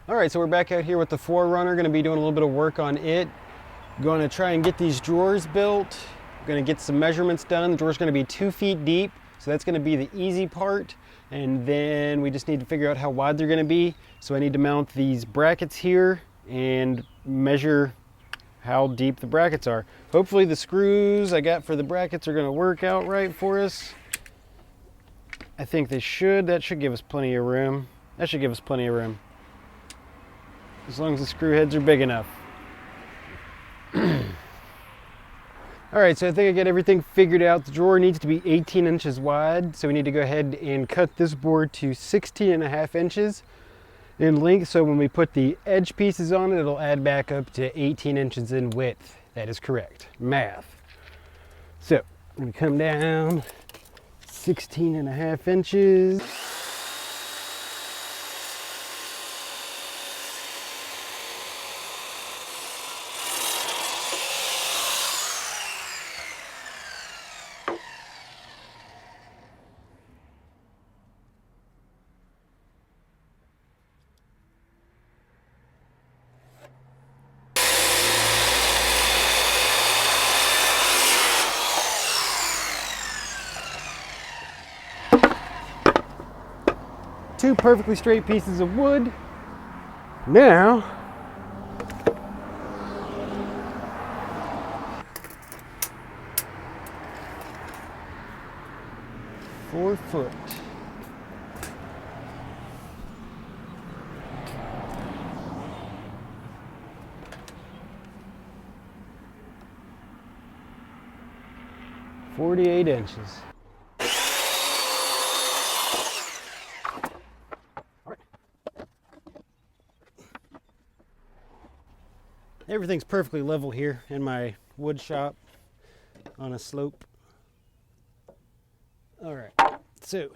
All right, so we're back out here with the 4runner. Going to be doing a little bit of work on it. Going to try and get these drawers built. Going to get some measurements done. The drawer's going to be 2 feet deep, so that's going to be the easy part. And then we just need to figure out how wide they're going to be. So I need to mount these brackets here and measure how deep the brackets are. Hopefully the screws I got for the brackets are going to work out right for us. I think they should. That should give us plenty of room. That should give us plenty of room. As long as the screw heads are big enough. All right, so I think I got everything figured out. The drawer needs to be 18 inches wide, so we need to go ahead and cut this board to 16.5 inches in length. So when we put the edge pieces on it, it'll add back up to 18 inches in width. That is correct. Math. So I'm gonna come down 16.5 inches. Two perfectly straight pieces of wood. Now, four foot. $48 inches. Everything's perfectly level here in my wood shop on a slope. All right, so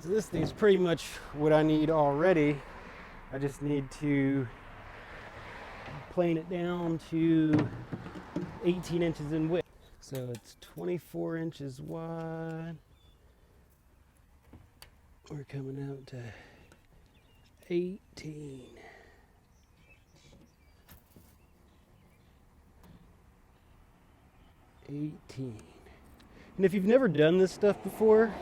this thing's pretty much what I need already. I just need to plane it down to 18 inches in width. So it's 24 inches wide. We're coming out to 18. And if you've never done this stuff before,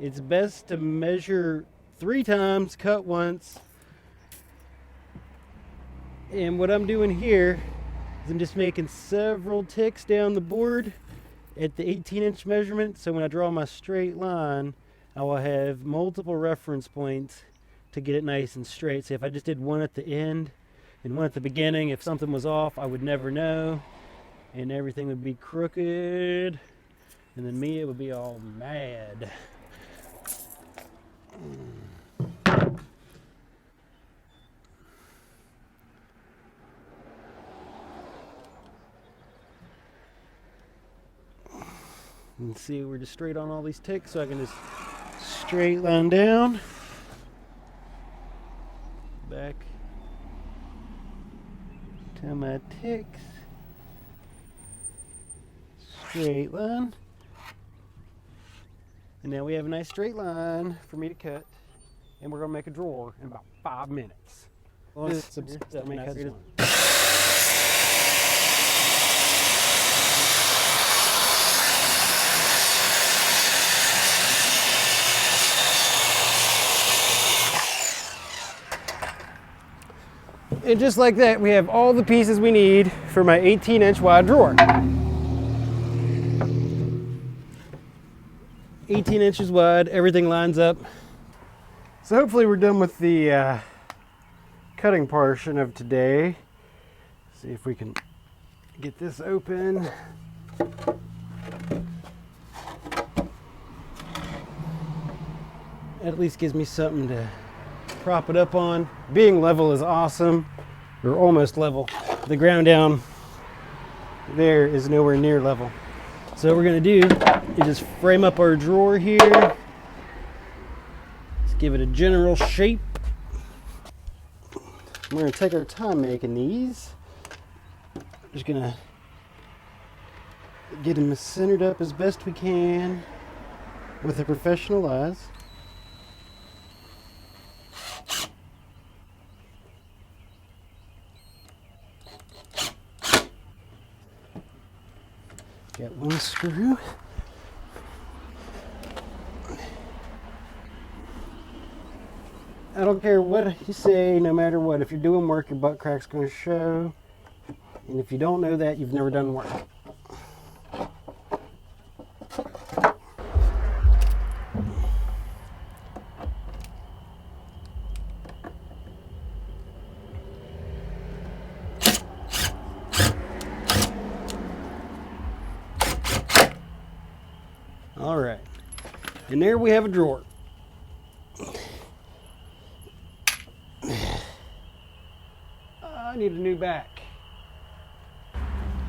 it's best to measure 3 times, cut once. And what I'm doing here is I'm just making several ticks down the board at the 18-inch measurement. So when I draw my straight line, I will have multiple reference points to get it nice and straight. So if I just did one at the end and one at the beginning, if something was off, I would never know. And everything would be crooked. And then me, it would be all mad. You can see we're just straight on all these ticks, so I can just straight line down, back to my ticks, straight line, and now we have a nice straight line for me to cut, and we're going to make a drawer in about 5 minutes. And just like that, we have all the pieces we need for my 18-inch wide drawer. 18 inches wide, everything lines up. So hopefully we're done with the cutting portion of today. See if we can get this open. At least gives me something to prop it up on. Being level is awesome. We're almost level. The ground down there is nowhere near level. So what we're gonna do is just frame up our drawer here. Let's give it a general shape. We're gonna take our time making these. Just gonna Get them centered up as best we can with the professional eyes. Got one screw. I don't care what you say, no matter what. If you're doing work, your butt crack's going to show. And if you don't know that, you've never done work. All right, and there we have a drawer. I need a new back.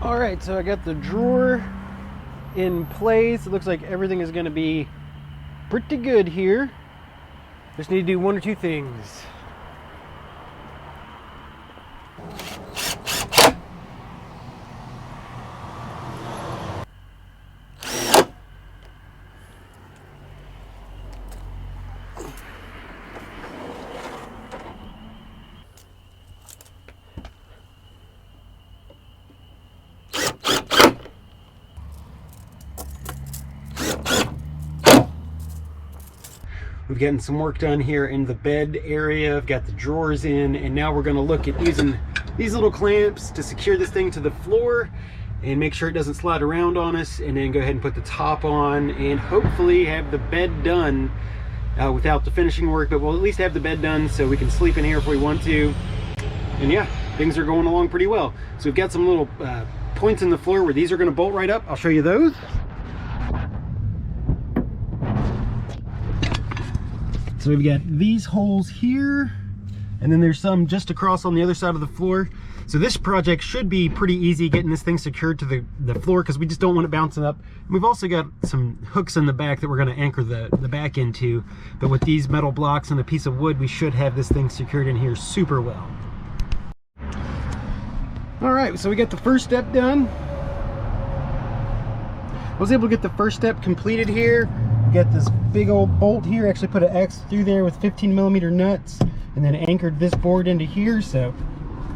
All right, so I got the drawer in place. It looks like everything is going to be pretty good here. Just need to do one or two things. We've gotten some work done here in the bed area. I've got the drawers in, and now we're going to look at using these little clamps to secure this thing to the floor and make sure it doesn't slide around on us, and then go ahead and put the top on and hopefully have the bed done without the finishing work, but we'll at least have the bed done so we can sleep in here if we want to. And yeah, things are going along pretty well. So we've got some little points in the floor where these are going to bolt right up. I'll show you those. So we've got these holes here, and then there's some just across on the other side of the floor. So this project should be pretty easy getting this thing secured to the floor, because we just don't want it bouncing up. And we've also got some hooks in the back that we're going to anchor the back into. But with these metal blocks and a piece of wood, we should have this thing secured in here super well. All right, so we got the first step done. I was able to get the first step completed here. Got this big old bolt here, actually put an X through there with 15mm nuts, and then anchored this board into here, so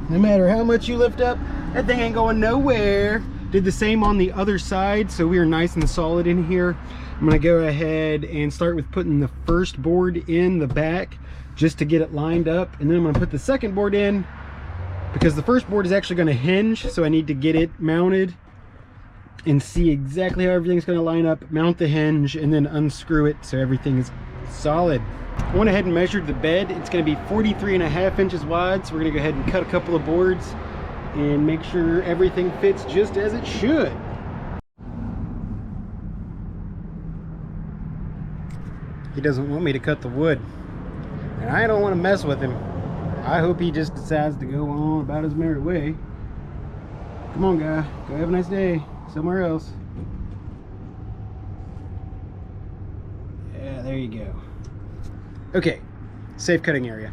no matter how much you lift up, that thing ain't going nowhere. Did the same on the other side, so we are nice and solid in here. I'm gonna go ahead and start with putting the first board in the back just to get it lined up, and then I'm gonna put the second board in because the first board is actually gonna hinge, so I need to get it mounted and see exactly how everything's going to line up, mount the hinge, and then unscrew it so everything is solid. I went ahead and measured the bed. It's going to be 43.5 inches wide, so we're going to go ahead and cut a couple of boards and make sure everything fits just as it should. He doesn't want me to cut the wood, and I don't want to mess with him. I hope he just decides to go on about his merry way. Come on, guy, go have a nice day somewhere else. Yeah, there you go. Okay, safe cutting area.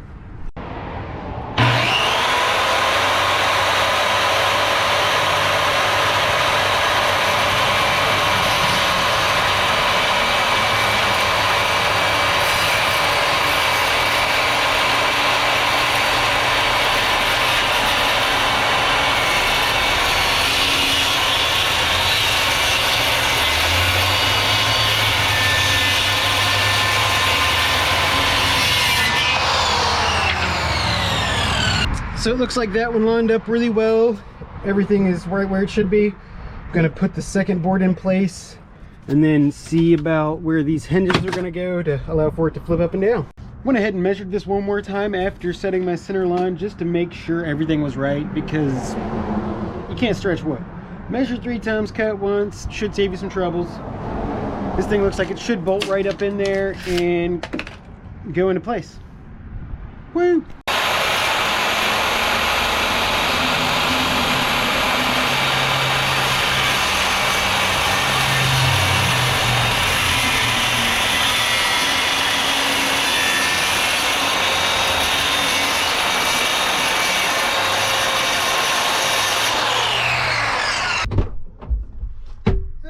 So it looks like that one lined up really well. Everything is right where it should be. I'm gonna put the second board in place and then see about where these hinges are gonna go to allow for it to flip up and down. Went ahead and measured this one more time after setting my center line just to make sure everything was right, because you can't stretch wood. Measure 3 times, cut once, should save you some troubles. This thing looks like it should bolt right up in there and go into place. Woo!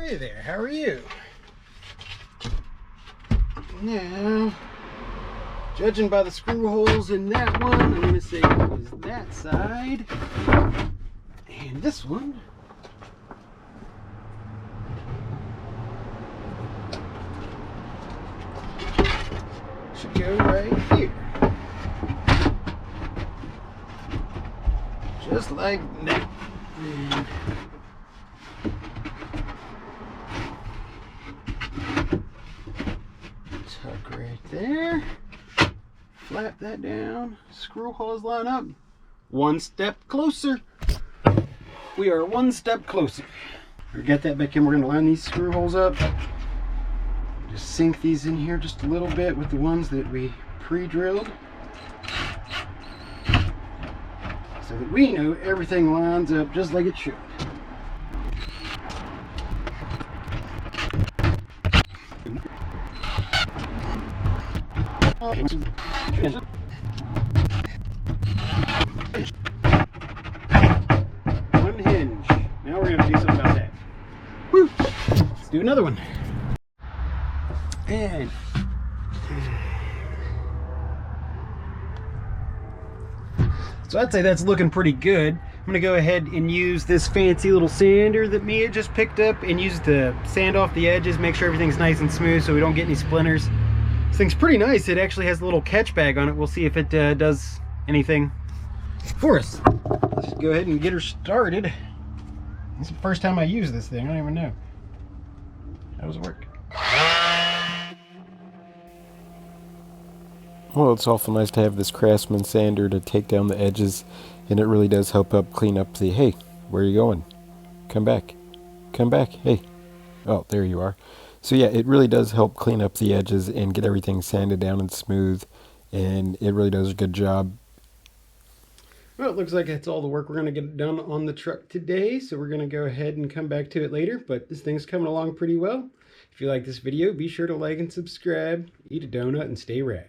Hey there, how are you? Now, judging by the screw holes in that one, I'm going to say it was that side. And this one should go right here. Just like that. And tuck right there. Flap that down. Screw holes line up. One step closer. We are one step closer. We get that back in. We're going to line these screw holes up. Just sink these in here just a little bit with the ones that we pre-drilled, so that we know everything lines up just like it should. One hinge. Now we're going to do something about that. Woo! Let's do another one. And so I'd say that's looking pretty good. I'm going to go ahead and use this fancy little sander that Mia just picked up and use to sand off the edges, make sure everything's nice and smooth so we don't get any splinters. This thing's pretty nice. It actually has a little catch bag on it. We'll see if it does anything for us. Let's go ahead and get her started. This is the first time I use this thing. I don't even know. How does it work? Well, it's awful nice to have this Craftsman sander to take down the edges, and it really does help up clean up the, hey, where are you going? Come back. Come back. Hey. Oh, there you are. So yeah, it really does help clean up the edges and get everything sanded down and smooth, and it really does a good job. Well, it looks like that's all the work we're going to get done on the truck today, so we're going to go ahead and come back to it later, but this thing's coming along pretty well. If you like this video, be sure to like and subscribe, eat a donut, and stay rad.